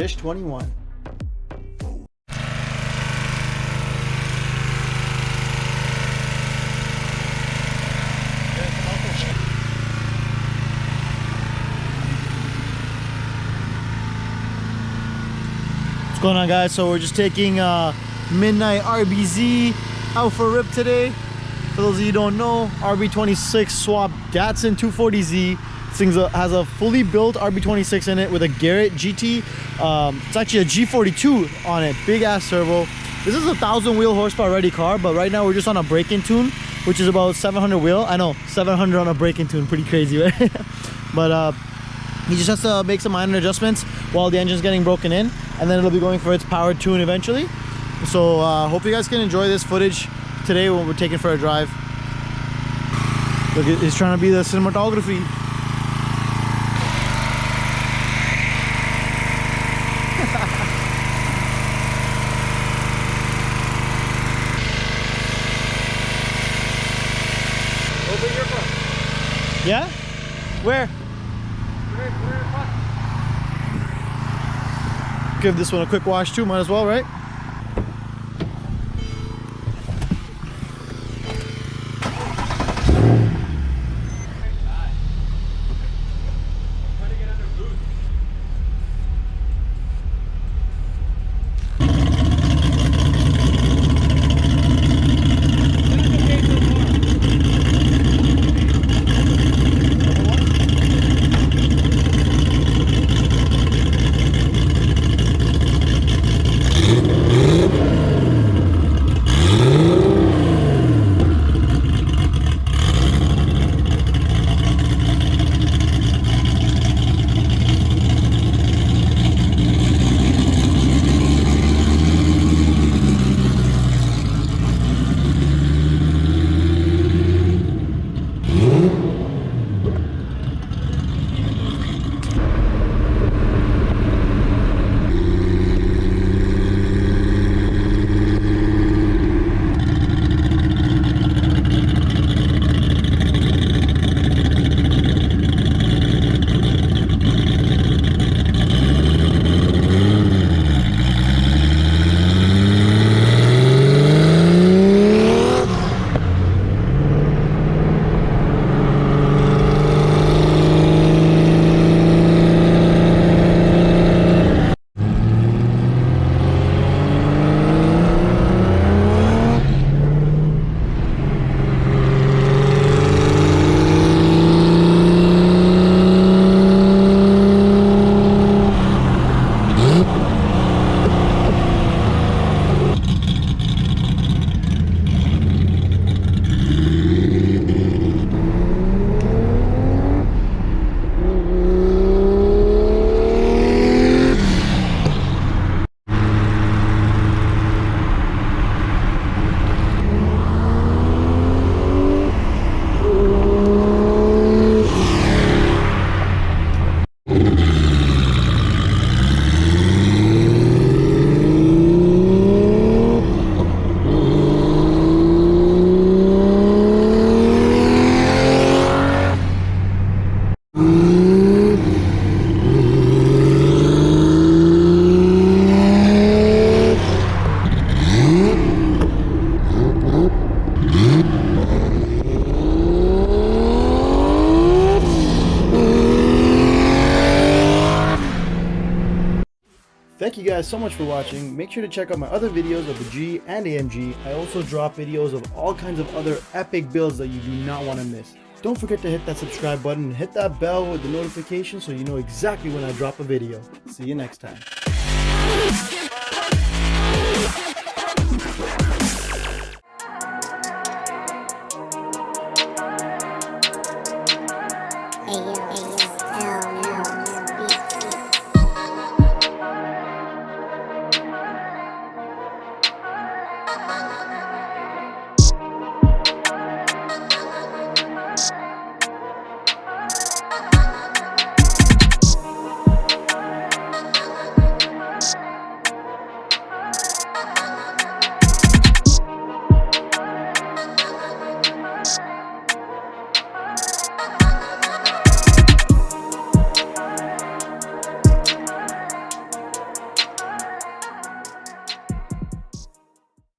Fish 21. What's going on, guys? So we're just taking midnight RBZ out for a rip today. For those of you who don't know, RB26 swap DATSUN 240z. This thing has a fully built RB26 in it with a Garrett GT. It's actually a G42 on it, big ass servo. This is a 1,000 wheel horsepower ready car, but right now we're just on a break-in tune, which is about 700 wheel. I know, 700 on a break-in tune, pretty crazy, right? But he just has to make some minor adjustments while the engine's getting broken in, and then it'll be going for its powered tune eventually. So hope you guys can enjoy this footage today when we're taking for a drive. Look, he's trying to be the cinematography. Open your front. Yeah? Where? Give this one a quick wash too, might as well, right? Thank you guys so much for watching. Make sure to check out my other videos of the G and AMG. I also drop videos of all kinds of other epic builds that you do not want to miss. Don't forget to hit that subscribe button and hit that bell with the notification so you know exactly when I drop a video. See you next time.